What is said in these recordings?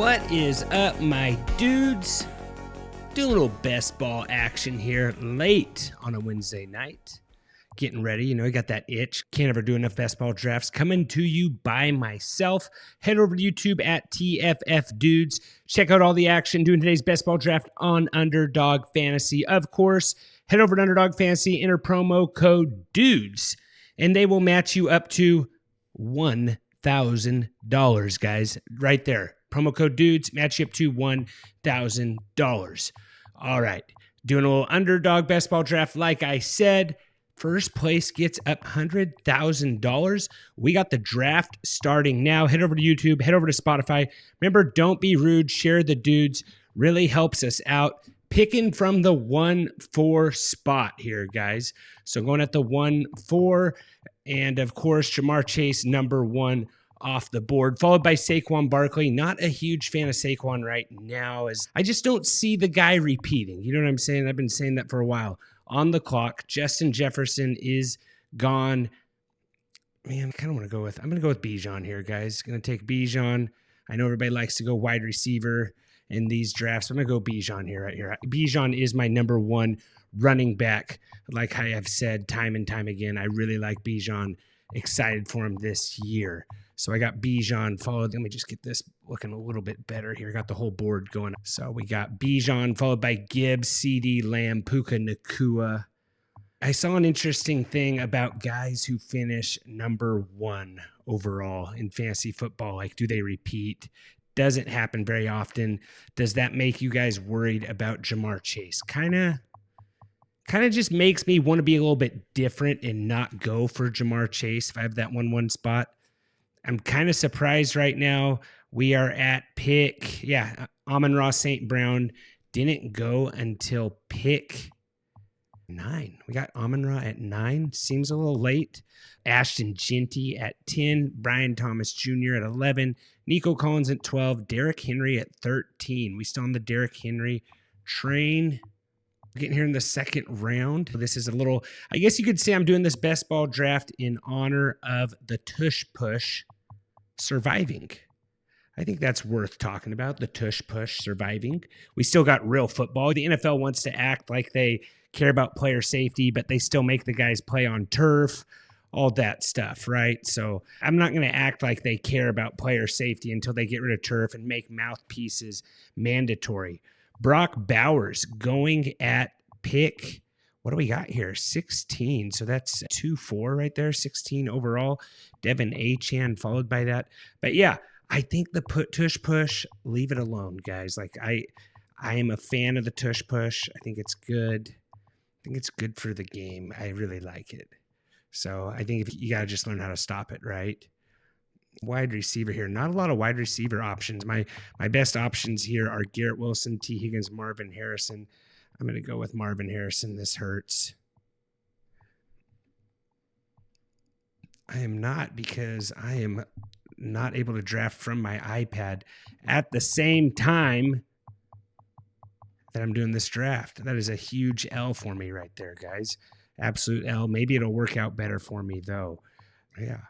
What is up, my dudes? Doing a little best ball action here late on a Wednesday night. Getting ready, you know, I got that itch. Can't ever do enough best ball drafts. Coming to you by myself. Head over to YouTube at TFF Dudes. Check out all the action doing today's best ball draft on Underdog Fantasy. Of course, head over to Underdog Fantasy, enter promo code DUDES, and they will match you up to $1,000, guys. Right there. Promo code DUDES, match you up to $1,000. All right. Doing a little Underdog best ball draft, like I said. First place gets up $100,000. We got the draft starting now. Head over to YouTube. Head over to Spotify. Remember, don't be rude. Share the dudes. Really helps us out. Picking from the 1-4 spot here, guys. So going at the 1-4. And, of course, Jamar Chase, number 1 off the board, followed by Saquon Barkley. Not a huge fan of Saquon right now, as I just don't see the guy repeating. You know what I'm saying? I've been saying that for a while. On the clock, Justin Jefferson is gone. Man, I kind of want to I'm going to go with Bijan here, guys. Going to take Bijan. I know everybody likes to go wide receiver in these drafts. I'm going to go Bijan here, right here. Bijan is my number 1 running back. Like I have said time and time again, I really like Bijan. Excited for him this year. So I got Bijan followed. Let me just get this looking a little bit better here. Got the whole board going. So we got Bijan followed by Gibbs, CD, Lamb, Puka, Nakua. I saw an interesting thing about guys who finish number 1 overall in fantasy football. Like, do they repeat? Doesn't happen very often. Does that make you guys worried about Jamar Chase? Kind of just makes me want to be a little bit different and not go for Jamar Chase if I have that 1-1 spot. I'm kind of surprised right now. We are at pick. Yeah, Amon-Ra St. Brown didn't go until pick 9. We got Amon-Ra at 9. Seems a little late. Ashton Jeanty at 10. Brian Thomas Jr. at 11. Nico Collins at 12. Derrick Henry at 13. We still on the Derrick Henry train. Getting here in the second round. This is a little, I guess you could say I'm doing this best ball draft in honor of the tush push surviving. I think that's worth talking about, the tush push surviving. We still got real football. The NFL wants to act like they care about player safety, but they still make the guys play on turf, all that stuff, right? So I'm not going to act like they care about player safety until they get rid of turf and make mouthpieces mandatory. Brock Bowers going at pick, what do we got here? 16. So that's 2-4 right there, 16 overall. Devin Achane followed by that. But yeah, I think the tush push, leave it alone, guys. Like I am a fan of the tush push. I think it's good. I think it's good for the game. I really like it. So I think if you got to just learn how to stop it, right? Wide receiver here. Not a lot of wide receiver options. My best options here are Garrett Wilson, T. Higgins, Marvin Harrison. I'm going to go with Marvin Harrison. This hurts. I am not, because I am not able to draft from my iPad at the same time that I'm doing this draft. That is a huge L for me right there, guys. Absolute L. Maybe it'll work out better for me, though. Yeah.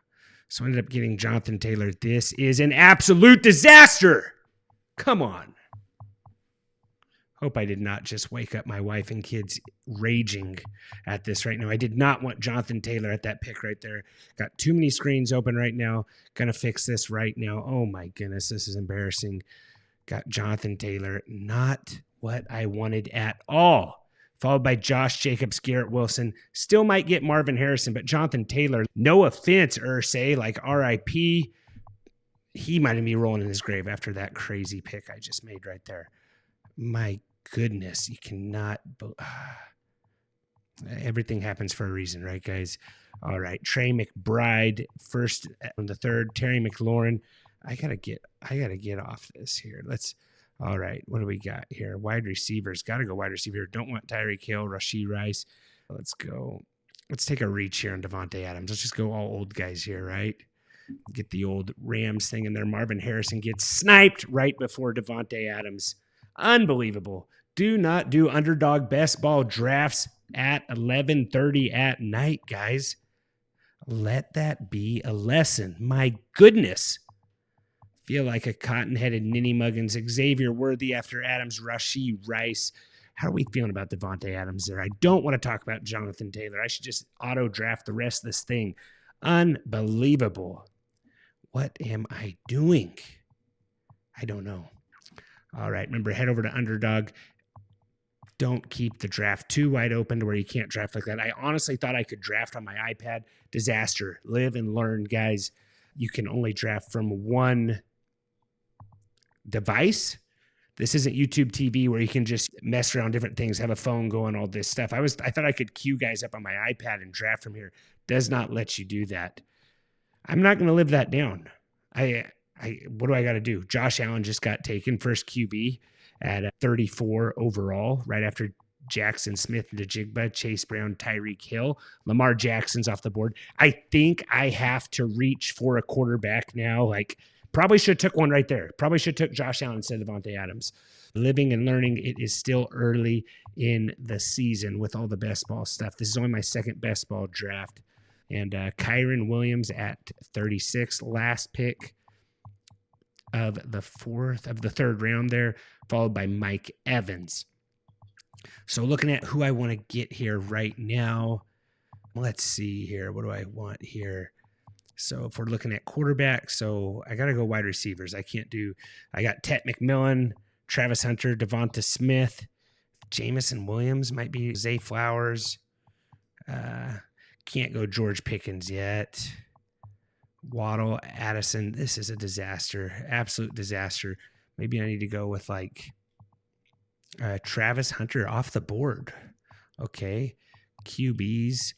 So I ended up getting Jonathan Taylor. This is an absolute disaster. Come on. Hope I did not just wake up my wife and kids raging at this right now. I did not want Jonathan Taylor at that pick right there. Got too many screens open right now. Gonna fix this right now. Oh my goodness, this is embarrassing. Got Jonathan Taylor. Not what I wanted at all. Followed by Josh Jacobs, Garrett Wilson. Still might get Marvin Harrison, but Jonathan Taylor, no offense, Ursay, like RIP, he might be rolling in his grave after that crazy pick I just made right there. My goodness, you cannot. Everything happens for a reason, right, guys? All right, Trey McBride, first on the third. Terry McLaurin. I gotta get off this here. All right, what do we got here? Wide receivers. Got to go wide receiver. Don't want Tyreek Hill, Rashee Rice. Let's go. Let's take a reach here on Devontae Adams. Let's just go all old guys here, right? Get the old Rams thing in there. Marvin Harrison gets sniped right before Devontae Adams. Unbelievable. Do not do Underdog best ball drafts at 11:30 at night, guys. Let that be a lesson. My goodness. feel like a cotton-headed Ninny Muggins, Xavier Worthy after Adams, Rashee Rice. How are we feeling about Devontae Adams there? I don't want to talk about Jonathan Taylor. I should just auto-draft the rest of this thing. Unbelievable. What am I doing? I don't know. All right, remember, head over to Underdog. Don't keep the draft too wide open to where you can't draft like that. I honestly thought I could draft on my iPad. Disaster. Live and learn, guys. You can only draft from one device. This isn't YouTube TV where you can just mess around different things, have a phone going, all this stuff. I thought I could queue guys up on my iPad and draft from here. Does not let you do that. I'm not going to live that down. What do I got to do? Josh Allen just got taken first QB at 34 overall, right after Jackson Smith, Najigba, Chase Brown, Tyreek Hill. Lamar Jackson's off the board. I think I have to reach for a quarterback now. Like, probably should have took one right there. Probably should have took Josh Allen instead of Devontae Adams. Living and learning, it is still early in the season with all the best ball stuff. This is only my second best ball draft. And Kyron Williams at 36, last pick of the third round there, followed by Mike Evans. So looking at who I want to get here right now, let's see here. What do I want here? So if we're looking at quarterbacks, so I got to go wide receivers. I got Tet McMillan, Travis Hunter, Devonta Smith, Jamison Williams, might be Zay Flowers. Can't go George Pickens yet. Waddle, Addison. This is a disaster. Absolute disaster. Maybe I need to go with like Travis Hunter off the board. Okay. QBs.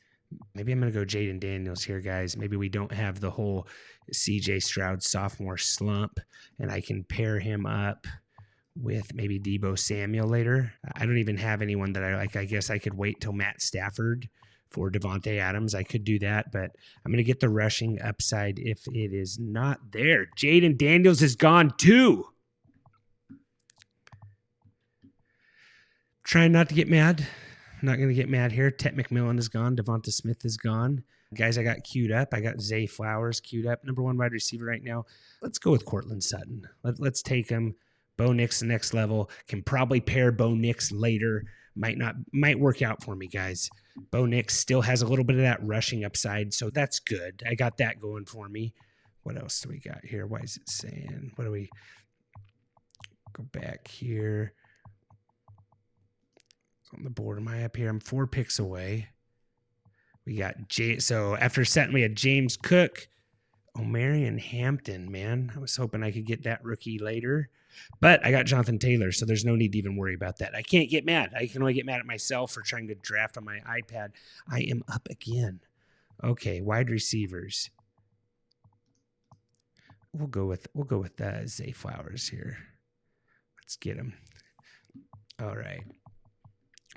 Maybe I'm going to go Jaden Daniels here, guys. Maybe we don't have the whole CJ Stroud sophomore slump, and I can pair him up with maybe Deebo Samuel later. I don't even have anyone that I like. I guess I could wait till Matt Stafford for Devontae Adams. I could do that, but I'm going to get the rushing upside if it is not there. Jaden Daniels is gone too. Trying not to get mad. I'm not going to get mad here. Tet McMillan is gone. Devonta Smith is gone. Guys, I got queued up. I got Zay Flowers queued up. Number one wide receiver right now. Let's go with Cortland Sutton. Let's take him. Bo Nix the next level. Can probably pair Bo Nix later. Might work out for me, guys. Bo Nix still has a little bit of that rushing upside, so that's good. I got that going for me. What else do we got here? Why is it saying? What do we go back here? On the board, am I up here? I'm 4 picks away. We got so after Sutton, we had James Cook, Omarion Hampton, man. I was hoping I could get that rookie later, but I got Jonathan Taylor, so there's no need to even worry about that. I can't get mad. I can only get mad at myself for trying to draft on my iPad. I am up again. Okay, wide receivers. We'll go with Zay Flowers here. Let's get him. All right.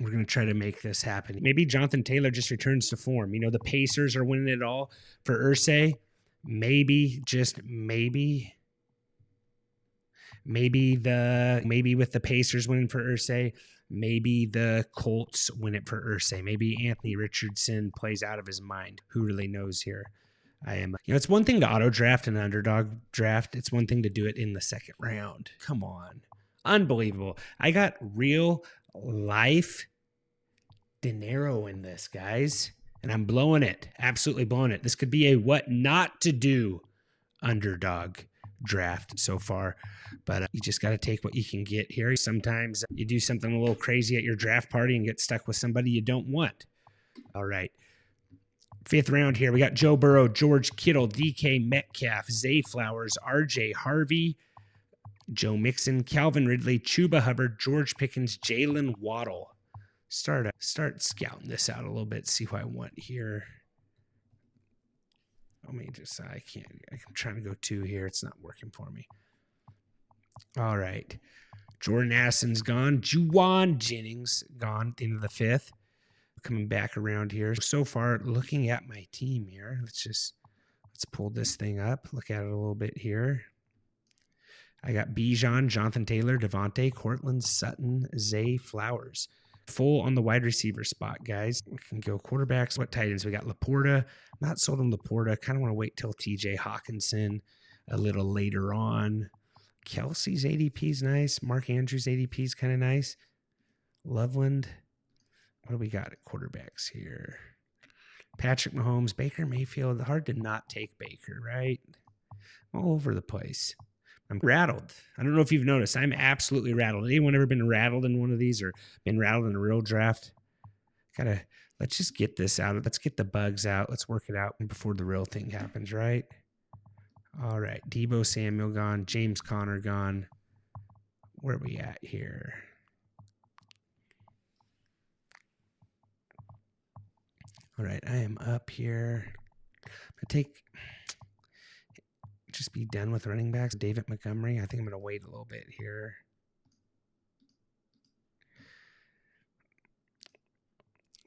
We're going to try to make this happen. Maybe Jonathan Taylor just returns to form. You know, the Pacers are winning it all for Irsay. Maybe, just maybe. Maybe with the Pacers winning for Irsay, maybe the Colts win it for Irsay. Maybe Anthony Richardson plays out of his mind. Who really knows here? It's one thing to auto draft an underdog draft. It's one thing to do it in the second round. Come on. Unbelievable. I got real life dinero in this, guys, and I'm blowing it. Absolutely blowing it. This could be a what not to do underdog draft so far, but you just got to take what you can get here. Sometimes you do something a little crazy at your draft party and get stuck with somebody you don't want. All right. 5th round here. We got Joe Burrow, George Kittle, DK Metcalf, Zay Flowers, RJ Harvey, Joe Mixon, Calvin Ridley, Chuba Hubbard, George Pickens, Jalen Waddle. Start scouting this out a little bit. See who I want here. I'm trying to go 2 here. It's not working for me. All right. Jordan Addison's gone. Juwan Jennings gone at the end of the 5th. Coming back around here. So far, looking at my team here, let's pull this thing up. Look at it a little bit here. I got Bijan, Jonathan Taylor, Devontae, Cortland Sutton, Zay Flowers. Full on the wide receiver spot, guys. We can go quarterbacks. What tight ends? We got Laporta. Not sold on Laporta. Kind of want to wait till TJ Hawkinson. a little later on. Kelsey's ADP is nice. Mark Andrews' ADP is kind of nice. Loveland. What do we got at quarterbacks here? Patrick Mahomes, Baker Mayfield. Hard to not take Baker, right? All over the place. I'm rattled. I don't know if you've noticed. I'm absolutely rattled. Anyone ever been rattled in one of these or been rattled in a real draft? Let's just get this out. Let's get the bugs out. Let's work it out before the real thing happens, right? All right. Deebo Samuel gone. James Conner gone. Where are we at here? All right. I am up here. Just be done with running backs. David Montgomery. I think I'm going to wait a little bit here.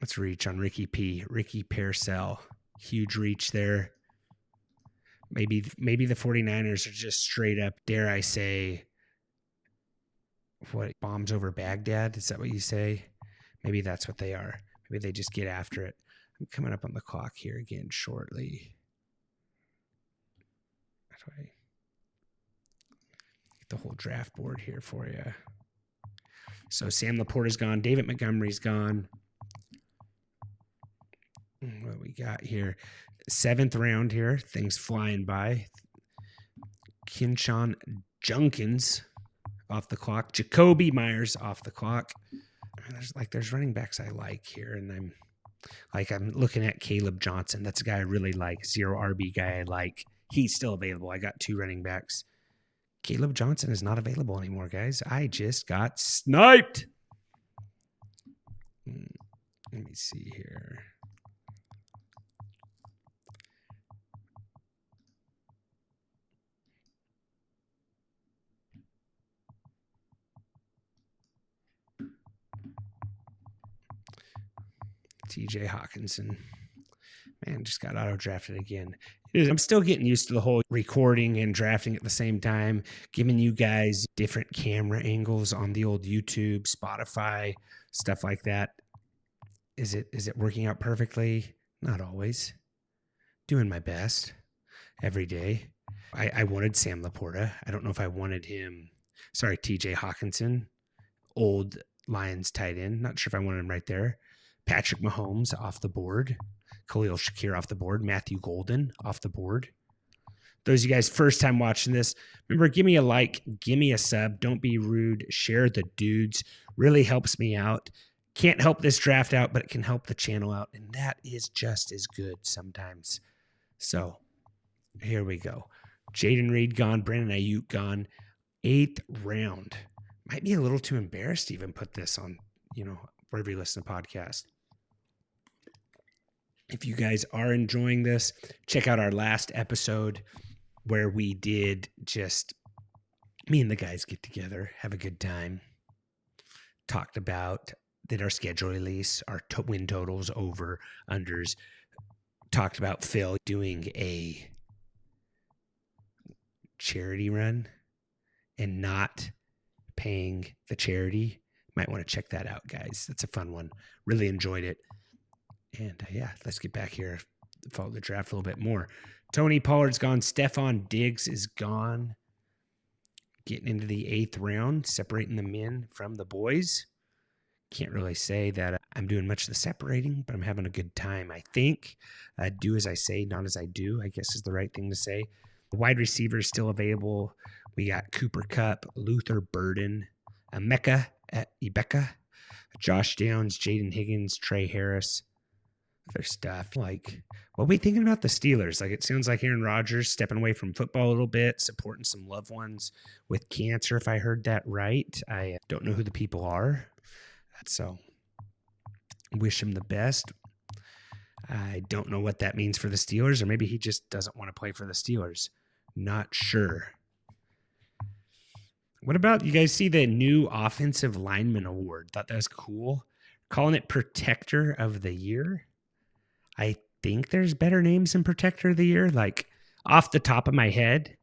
Let's reach on Ricky Parcell. Huge reach there. Maybe the 49ers are just straight up, dare I say, what, bombs over Baghdad? Is that what you say? Maybe that's what they are. Maybe they just get after it. I'm coming up on the clock here again shortly. How do I get the whole draft board here for you? So Sam Laporta's gone. David Montgomery's gone. What we got here? 7th round here. Things flying by. Kinshawn Junkins off the clock. Jacoby Myers off the clock. I mean, there's running backs I like here, and I'm looking at Caleb Johnson. That's a guy I really like. 0 RB guy I like. He's still available. I got 2 running backs. Caleb Johnson is not available anymore, guys. I just got sniped. Let me see here. TJ Hawkinson. Man, just got auto-drafted again. I'm still getting used to the whole recording and drafting at the same time, giving you guys different camera angles on the old YouTube, Spotify, stuff like that. Is it working out perfectly? Not always. Doing my best every day. I wanted Sam Laporta. I don't know if I wanted him. Sorry, TJ Hawkinson, old Lions tight end. Not sure if I wanted him right there. Patrick Mahomes off the board. Khalil Shakir off the board. Matthew Golden off the board. Those of you guys first time watching this, remember, give me a like, give me a sub. Don't be rude. Share the dudes. Really helps me out. Can't help this draft out, but it can help the channel out. And that is just as good sometimes. So here we go. Jaden Reed gone. Brandon Ayuk gone. 8th round. Might be a little too embarrassed to even put this on, wherever you listen to podcasts. If you guys are enjoying this, check out our last episode where we did just me and the guys get together, have a good time, talked about, did our schedule release, our win totals, over, unders, talked about Phil doing a charity run and not paying the charity. Might want to check that out, guys. That's a fun one. Really enjoyed it. And let's get back here, follow the draft a little bit more. Tony Pollard's gone. Stephon Diggs is gone. Getting into the 8th round, separating the men from the boys. Can't really say that I'm doing much of the separating, but I'm having a good time, I think. Do as I say, not as I do, I guess is the right thing to say. The wide receiver is still available. We got Cooper Kupp, Luther Burden, Emeka Ibeka, Josh Downs, Jaden Higgins, Trey Harris. Other stuff. Like, what are we thinking about the Steelers? Like, it sounds like Aaron Rodgers stepping away from football a little bit, supporting some loved ones with cancer, if I heard that right. I don't know who the people are. So, wish him the best. I don't know what that means for the Steelers, or maybe he just doesn't want to play for the Steelers. Not sure. What about, you guys see the new Offensive Lineman Award? Thought that was cool. Calling it Protector of the Year. I think there's better names than Protector of the Year. Like, off the top of my head,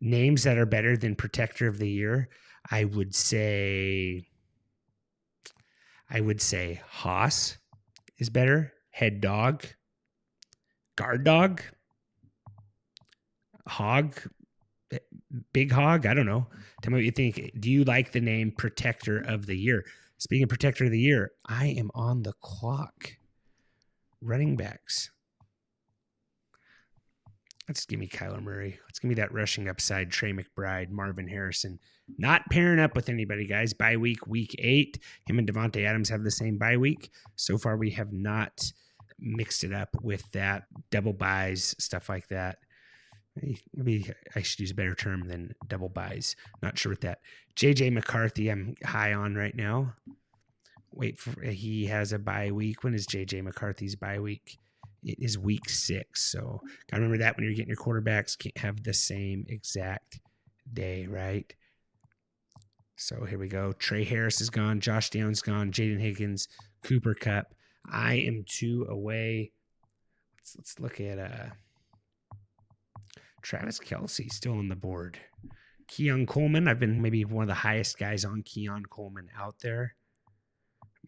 names that are better than Protector of the Year, I would say Haas is better. Head Dog. Guard Dog. Hog. Big Hog? I don't know. Tell me what you think. Do you like the name Protector of the Year? Speaking of Protector of the Year, I am on the clock. Running backs. Let's give me Kyler Murray. Let's give me that rushing upside. Trey McBride, Marvin Harrison. Not pairing up with anybody, guys. Bye week, week 8. Him and Devontae Adams have the same bye week. So far, we have not mixed it up with that. Double buys, stuff like that. Maybe I should use a better term than double buys. Not sure what that. JJ McCarthy, I'm high on right now. Wait, he has a bye week. When is JJ McCarthy's bye week? It is week 6. So gotta remember that when you're getting your quarterbacks, can't have the same exact day, right? So here we go. Trey Harris is gone. Josh Downs gone. Jaden Higgins, Cooper Kupp. I am 2 away. Let's look at Travis Kelce still on the board. Keon Coleman. I've been maybe one of the highest guys on Keon Coleman out there.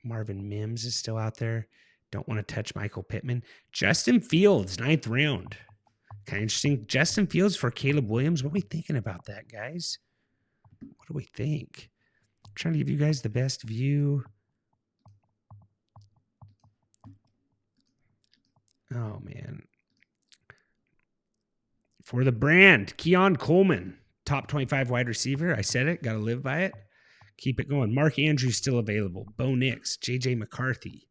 Marvin Mims is still out there. Don't want to touch Michael Pittman. Justin Fields, 9th round. Kind of interesting. Justin Fields for Caleb Williams. What are we thinking about that, guys? What do we think? I'm trying to give you guys the best view. Oh, man. For the brand, Keon Coleman, top 25 wide receiver. I said it. Got to live by it. Keep it going. Mark Andrews still available. Bo Nix, J.J. McCarthy.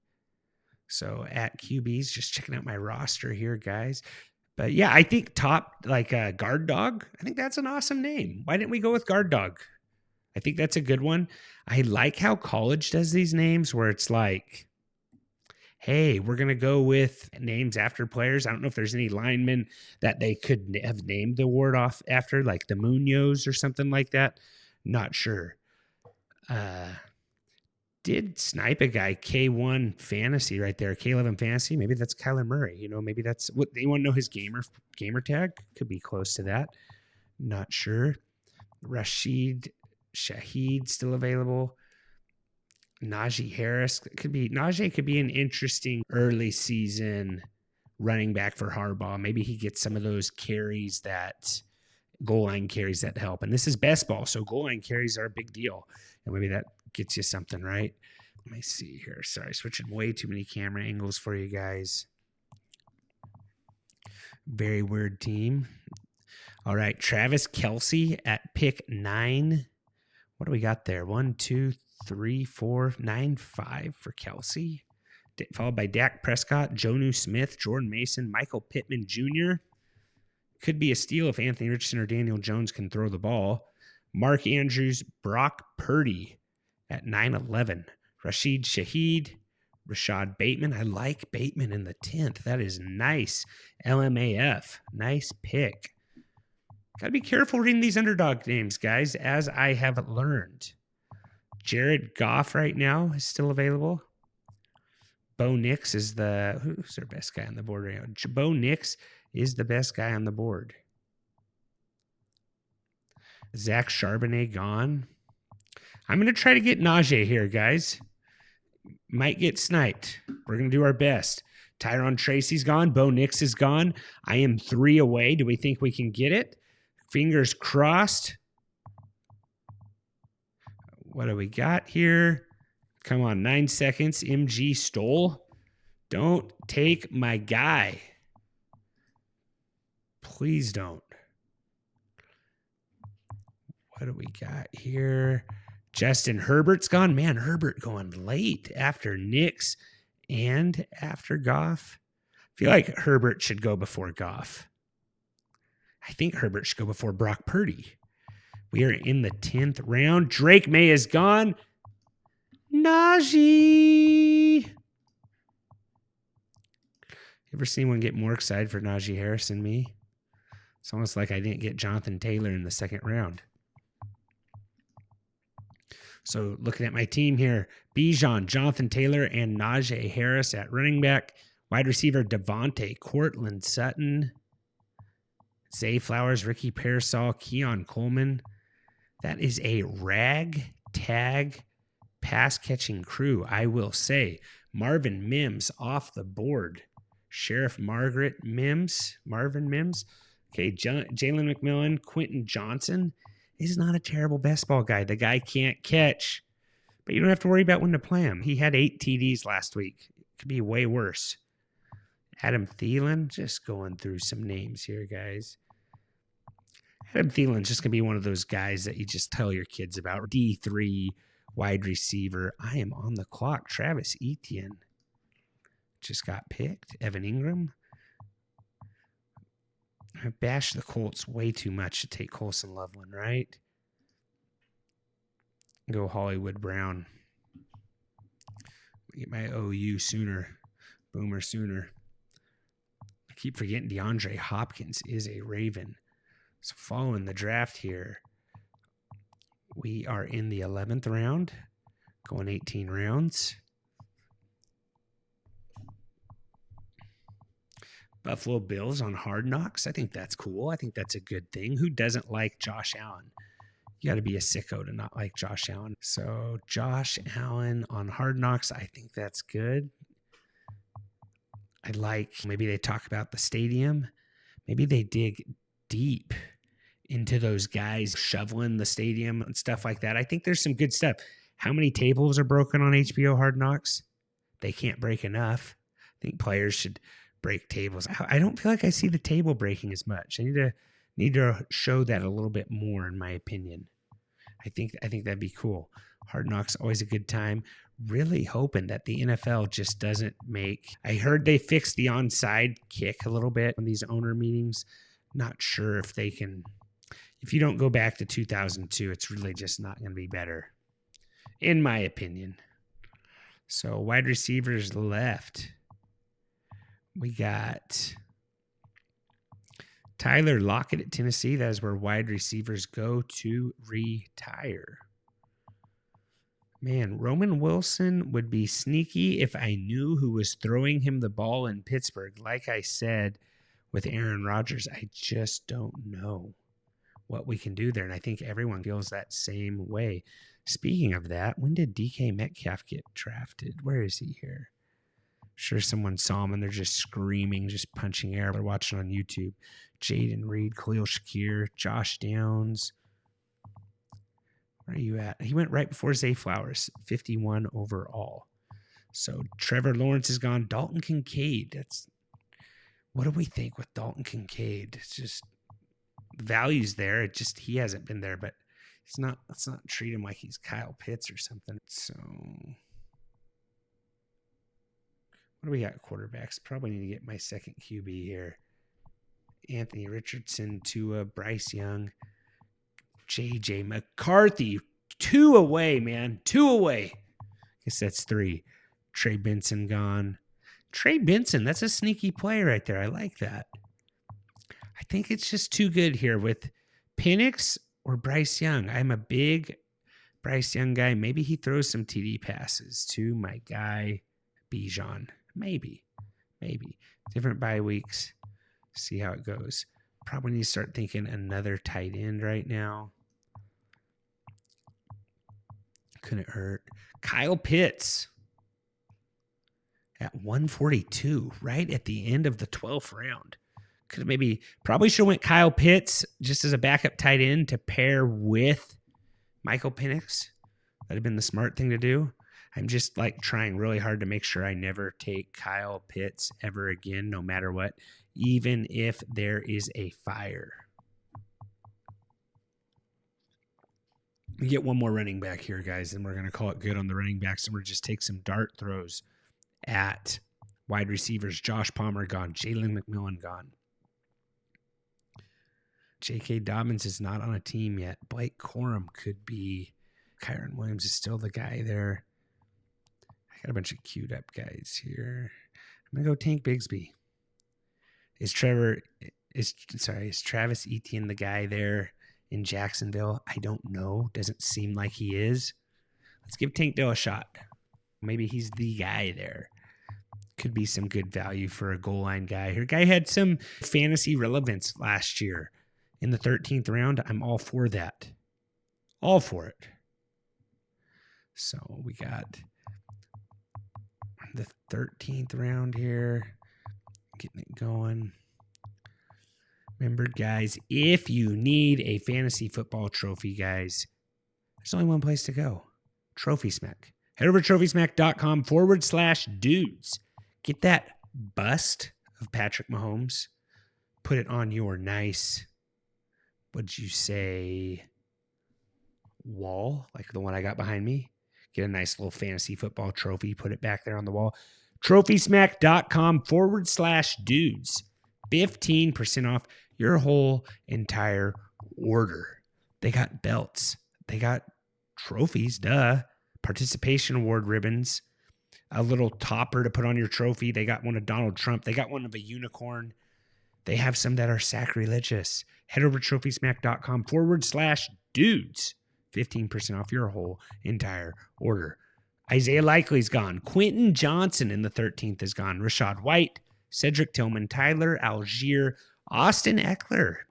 So at QBs, just checking out my roster here, guys. But yeah, I think top, like Guard Dog, I think that's an awesome name. Why didn't we go with Guard Dog? I think that's a good one. I like how college does these names where it's like, hey, we're going to go with names after players. I don't know if there's any linemen that they could have named the award off after, like the Munoz or something like that. Not sure. Did snipe a guy, K1 Fantasy right there, K11 Fantasy. Maybe that's Kyler Murray. You know, maybe that's what they want to know his gamer tag. Could be close to that. Not sure. Rashid Shaheed still available. Najee Harris Najee could be an interesting early season running back for Harbaugh. Maybe he gets some of those carries that goal line carries that help. And this is best ball, so goal line carries are a big deal. And maybe that gets you something, right? Let me see here. Sorry, switching way too many camera angles for you guys. Very weird team. All right, Travis Kelce at pick 9. What do we got there? 1, 2, 3, 4, 9, 5 for Kelce. Followed by Dak Prescott, Jonnu Smith, Jordan Mason, Michael Pittman Jr. Could be a steal if Anthony Richardson or Daniel Jones can throw the ball. Mark Andrews, Brock Purdy at 9-11. Rashid Shaheed, Rashad Bateman. I like Bateman in the 10th. That is nice. LMAF. Nice pick. Got to be careful reading these underdog names, guys, as I have learned. Jared Goff right now is still available. Bo Nix is who's their best guy on the board right now? Bo Nix is the best guy on the board. Zach Charbonnet gone. I'm going to try to get Najee here, guys. Might get sniped. We're going to do our best. Tyron Tracy's gone. Bo Nix is gone. I am 3 away. Do we think we can get it? Fingers crossed. What do we got here? Come on, 9 seconds. MG stole. Don't take my guy. Please don't. What do we got here? Justin Herbert's gone. Man, Herbert going late after Nix and after Goff. I feel like Herbert should go before Goff. I think Herbert should go before Brock Purdy. We are in the 10th round. Drake May is gone. Najee. Ever seen anyone get more excited for Najee Harris than me? It's almost like I didn't get Jonathan Taylor in the 2nd round. So looking at my team here, Bijan, Jonathan Taylor, and Najee Harris at running back. Wide receiver, Devontae, Cortland Sutton, Zay Flowers, Ricky Pearsall, Keon Coleman. That is a ragtag pass-catching crew, I will say. Marvin Mims off the board. Sheriff Marvin Mims. Okay, Jalen McMillan, Quentin Johnson is not a terrible best ball guy. The guy can't catch, but you don't have to worry about when to play him. He had 8 TDs last week. It could be way worse. Adam Thielen, just going through some names here, guys. Adam Thielen's just going to be one of those guys that you just tell your kids about. D3 wide receiver. I am on the clock. Travis Etienne just got picked. Evan Ingram. I bashed the Colts way too much to take Colson Loveland, right? Go Hollywood Brown. Get my OU sooner. Boomer sooner. I keep forgetting DeAndre Hopkins is a Raven. So following the draft here, we are in the 11th round, going 18 rounds. Buffalo Bills on Hard Knocks. I think that's cool. I think that's a good thing. Who doesn't like Josh Allen? You got to be a sicko to not like Josh Allen. So Josh Allen on Hard Knocks, I think that's good. I like, maybe they talk about the stadium. Maybe they dig deep into those guys shoveling the stadium and stuff like that. I think there's some good stuff. How many tables are broken on HBO Hard Knocks? They can't break enough. I think players should break tables. I don't feel like I see the table breaking as much. I need to show that a little bit more, in my opinion. I think that'd be cool. Hard Knocks, always a good time. Really hoping that the NFL just doesn't make... I heard they fixed the onside kick a little bit in these owner meetings. Not sure if they can... If you don't go back to 2002, it's really just not going to be better, in my opinion. So wide receivers left. We got Tyler Lockett at Tennessee. That is where wide receivers go to retire. Man, Roman Wilson would be sneaky if I knew who was throwing him the ball in Pittsburgh. Like I said with Aaron Rodgers, I just don't know what we can do there. And I think everyone feels that same way. Speaking of that, when did DK Metcalf get drafted? Where is he here? Sure, someone saw him and they're just screaming, just punching air. They're watching on YouTube. Jaden Reed, Khalil Shakir, Josh Downs. Where are you at? He went right before Zay Flowers, 51 overall. So Trevor Lawrence is gone. Dalton Kincaid. What do we think with Dalton Kincaid? It's just values there. It just, he hasn't been there, but let's not treat him like he's Kyle Pitts or something. So what do we got? Quarterbacks. Probably need to get my second QB here. Anthony Richardson, Tua, Bryce Young, JJ McCarthy. 2 away, man. 2 away. I guess that's 3. Trey Benson gone. Trey Benson, that's a sneaky play right there. I like that. I think it's just too good here with Penix or Bryce Young. I'm a big Bryce Young guy. Maybe he throws some TD passes to my guy Bijan. Maybe. Different bye weeks. See how it goes. Probably need to start thinking another tight end right now. Couldn't hurt. Kyle Pitts at 142, right at the end of the 12th round. Probably should have went Kyle Pitts just as a backup tight end to pair with Michael Penix. That'd have been the smart thing to do. I'm just trying really hard to make sure I never take Kyle Pitts ever again, no matter what, even if there is a fire. We get one more running back here, guys, and we're going to call it good on the running backs, and we're just take some dart throws at wide receivers. Josh Palmer gone. Jalen McMillan gone. J.K. Dobbins is not on a team yet. Blake Corum could be. Kyron Williams is still the guy there. I got a bunch of queued up guys here. I'm going to go Tank Bigsby. Is Travis Etienne the guy there in Jacksonville? I don't know. Doesn't seem like he is. Let's give Tank Dill a shot. Maybe he's the guy there. Could be some good value for a goal line guy. Her guy had some fantasy relevance last year in the 13th round. I'm all for that. All for it. So we got the 13th round here. Getting it going. Remember, guys, if you need a fantasy football trophy, guys, there's only one place to go. Trophy Smack. Head over to trophysmack.com/dudes. Get that bust of Patrick Mahomes. Put it on your nice, what'd you say, wall, like the one I got behind me. Get a nice little fantasy football trophy. Put it back there on the wall. trophysmack.com/dudes. 15% off your whole entire order. They got belts. They got trophies, participation award ribbons, a little topper to put on your trophy. They got one of Donald Trump. They got one of a unicorn. They have some that are sacrilegious. Head over to trophysmack.com/dudes. 15% off your whole entire order. Isaiah Likely's gone. Quentin Johnson in the 13th is gone. Rashad White, Cedric Tillman, Tyler Algier, Austin Eckler.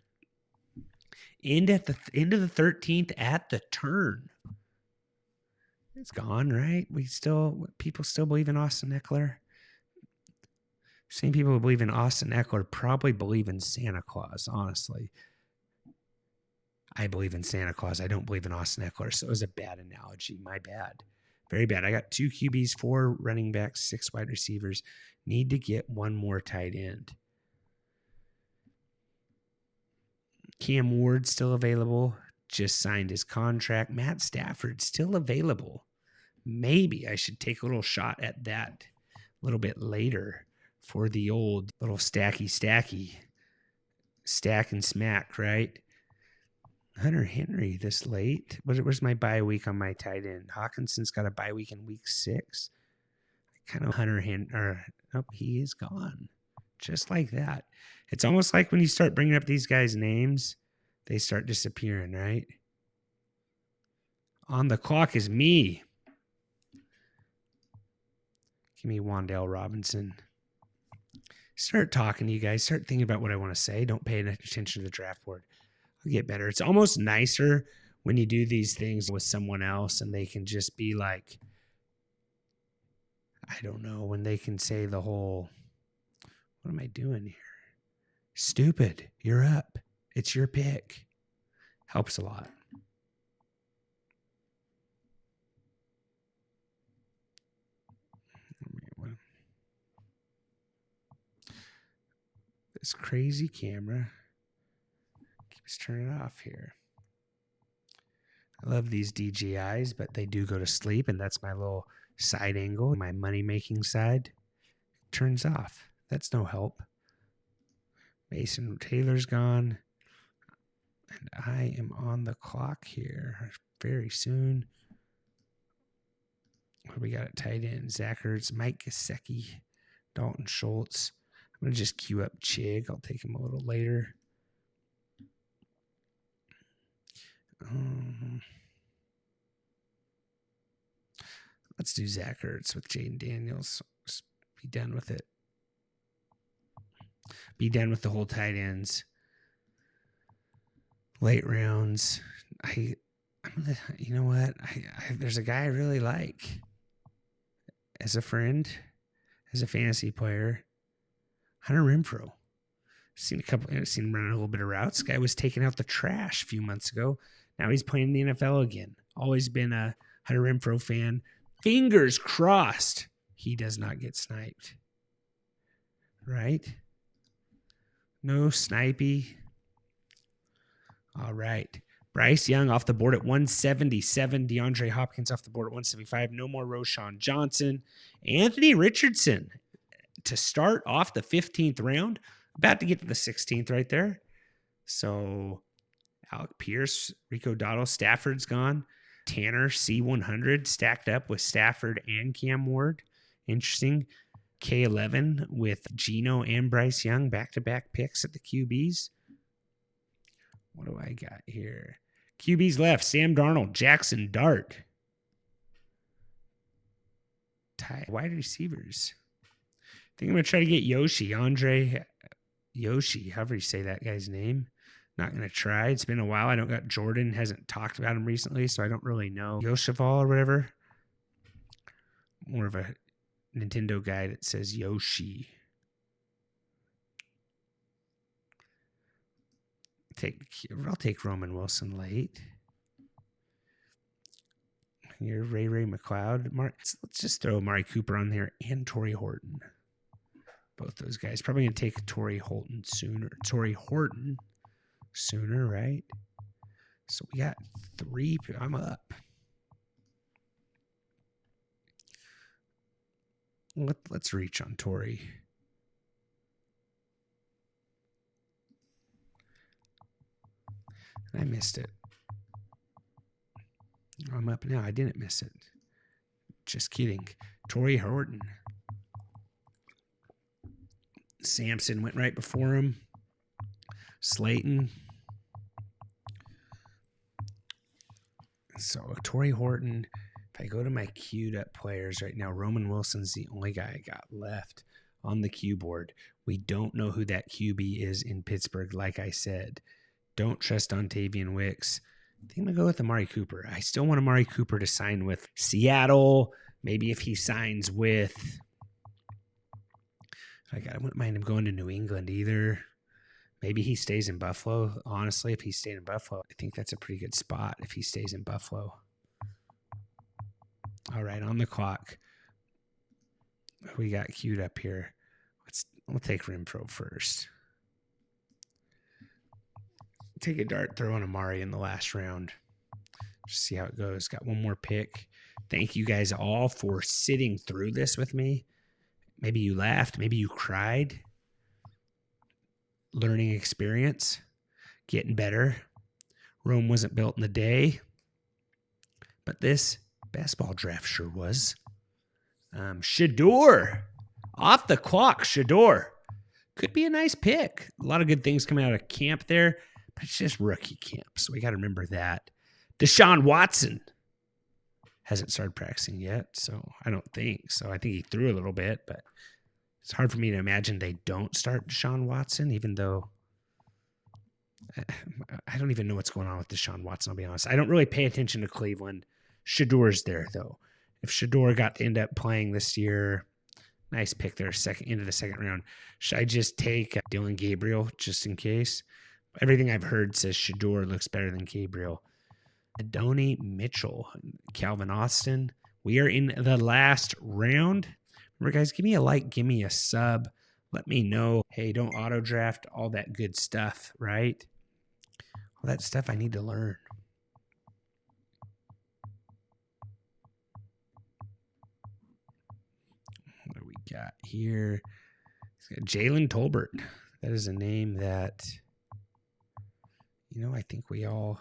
End of the 13th at the turn. It's gone, right? People still believe in Austin Eckler. Same people who believe in Austin Eckler probably believe in Santa Claus, honestly. I believe in Santa Claus. I don't believe in Austin Eckler. So it was a bad analogy. My bad. Very bad. I got 2 QBs, 4 running backs, 6 wide receivers. Need to get one more tight end. Cam Ward still available. Just signed his contract. Matt Stafford still available. Maybe I should take a little shot at that a little bit later for the old little stacky stack and smack, right? Hunter Henry this late. Where's my bye week on my tight end? Hawkinson's got a bye week in week 6. Kind of Hunter Henry. Oh, he is gone. Just like that. It's almost like when you start bringing up these guys' names, they start disappearing, right? On the clock is me. Give me Wan'Dale Robinson. Start talking to you guys. Start thinking about what I want to say. Don't pay attention to the draft board. I'll get better. It's almost nicer when you do these things with someone else and they can just be like, I don't know, when they can say the whole, what am I doing here? Stupid. You're up. It's your pick. Helps a lot. This crazy camera keeps turning off here. I love these DJIs, but they do go to sleep, and that's my little side angle. My money-making side turns off. That's no help. Mason Taylor's gone, and I am on the clock here very soon. What do we got at tight end? Zach Ertz, Mike Gesicki, Dalton Schultz. I'm going to just queue up Chig. I'll take him a little later. Let's do Zach Ertz with Jaden Daniels. Just be done with it. Be done with the whole tight ends. Late rounds. You know what? There's a guy I really like as a friend, as a fantasy player. Hunter Renfrow. Seen him running a little bit of routes. Guy was taking out the trash a few months ago. Now he's playing in the NFL again. Always been a Hunter Renfrow fan. Fingers crossed he does not get sniped. Right? No snipey. All right. Bryce Young off the board at 177. DeAndre Hopkins off the board at 175. No more Roshan Johnson. Anthony Richardson to start off the 15th round. About to get to the 16th right there. So Alec Pierce, Rico Dotto, Stafford's gone. Tanner C100 stacked up with Stafford and Cam Ward. Interesting. K11 with Geno and Bryce Young. Back-to-back picks at the QBs. What do I got here? QBs left. Sam Darnold, Jackson Dart. Wide receivers. I think I'm going to try to get Yoshi, however you say that guy's name. Not going to try. It's been a while. I don't got Jordan. Hasn't talked about him recently, so I don't really know. Yoshival or whatever. More of a Nintendo guy that says Yoshi. I'll take Roman Wilson late. Here, Ray McLeod. Let's just throw Amari Cooper on there and Torrey Horton. Both those guys. Probably going to take Torrey Horton sooner, right? So we got 3. I'm up. Let's reach on Torrey. I missed it. I'm up now. I didn't miss it. Just kidding. Torrey Horton. Sampson went right before him. Slayton. So Torrey Horton. If I go to my queued up players right now, Roman Wilson's the only guy I got left on the queue board. We don't know who that QB is in Pittsburgh, like I said. Don't trust Ontavian Wicks. I think I'm going to go with Amari Cooper. I still want Amari Cooper to sign with Seattle. Maybe if he signs with... I wouldn't mind him going to New England either. Maybe he stays in Buffalo. Honestly, if he stayed in Buffalo, I think that's a pretty good spot if he stays in Buffalo. All right, on the clock. We got queued up here. We'll take Renfro first. Take a dart throw on Amari in the last round. Just see how it goes. Got one more pick. Thank you guys all for sitting through this with me. Maybe you laughed. Maybe you cried. Learning experience. Getting better. Rome wasn't built in a day. But this basketball draft sure was. Shador. Off the clock, Shador. Could be a nice pick. A lot of good things coming out of camp there. But it's just rookie camp, so we got to remember that. Deshaun Watson hasn't started practicing yet, so I don't think. So I think he threw a little bit, but it's hard for me to imagine they don't start Deshaun Watson, even though I don't even know what's going on with Deshaun Watson, I'll be honest. I don't really pay attention to Cleveland. Shador's there, though. If Shador got to end up playing this year, nice pick there, into the second round. Should I just take Dylan Gabriel just in case? Everything I've heard says Shador looks better than Gabriel. Adonai Mitchell, Calvin Austin. We are in the last round. Remember, guys, give me a like, give me a sub. Let me know. Hey, don't auto draft, all that good stuff, right? All that stuff I need to learn. What do we got here? Jalen Tolbert. That is a name that... I think we all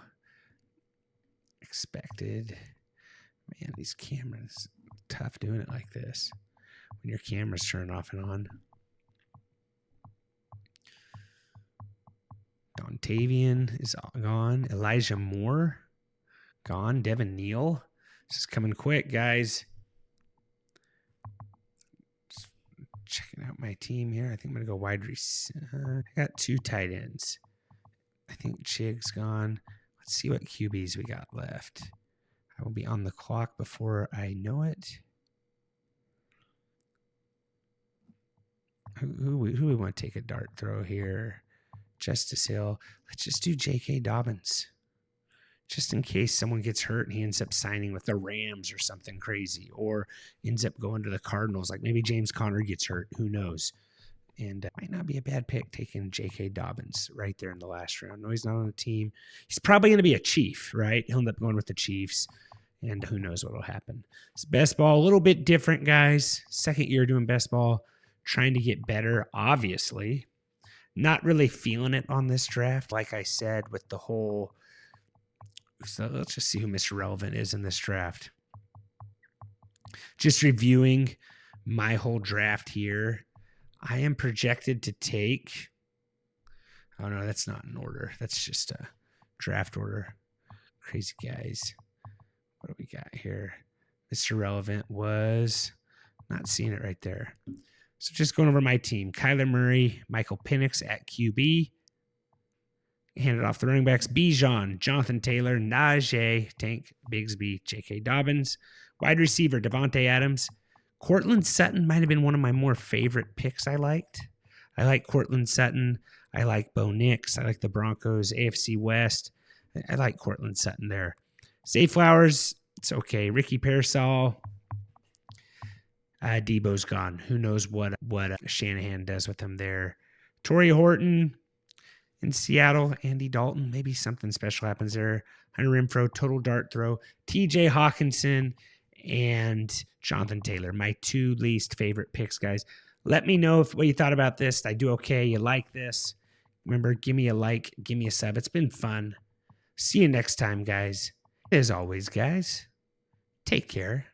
expected. Man, these cameras, tough doing it like this. When your cameras turn off and on. Dontavian is gone. Elijah Moore, gone. Devin Neal. This is coming quick, guys. Just checking out my team here. I think I'm going to go wide receiver. I got 2 tight ends. I think Chig's gone. Let's see what QBs we got left. I will be on the clock before I know it. Who we want to take a dart throw here? Justice Hill. Let's just do J.K. Dobbins. Just in case someone gets hurt and he ends up signing with the Rams or something crazy. Or ends up going to the Cardinals. Like maybe James Conner gets hurt. Who knows? And might not be a bad pick taking J.K. Dobbins right there in the last round. No, he's not on the team. He's probably going to be a Chief, right? He'll end up going with the Chiefs. And who knows what will happen. It's best ball, a little bit different, guys. Second year doing best ball. Trying to get better, obviously. Not really feeling it on this draft. Like I said, with the whole... So let's just see who Mr. Relevant is in this draft. Just reviewing my whole draft here. I am projected to take... Oh, no, that's not in order. That's just a draft order. Crazy guys. What do we got here? Mr. Relevant was... Not seeing it right there. So just going over my team. Kyler Murray, Michael Penix at QB. Handed off the running backs. Bijan, Jonathan Taylor, Najee, Tank, Bigsby, J.K. Dobbins. Wide receiver, Devontae Adams. Cortland Sutton might have been one of my more favorite picks I liked. I like Cortland Sutton. I like Bo Nix. I like the Broncos, AFC West. I like Cortland Sutton there. Zay Flowers, it's okay. Ricky Pearsall, Debo's gone. Who knows what Shanahan does with him there. Torrey Horton in Seattle. Andy Dalton, maybe something special happens there. Hunter Renfrow, total dart throw. TJ Hawkinson and Jonathan Taylor, my 2 least favorite picks, guys. Let me know what you thought about this. Did I do okay? You like this? Remember, give me a like, give me a sub. It's been fun. See you next time, guys. As always, guys, take care.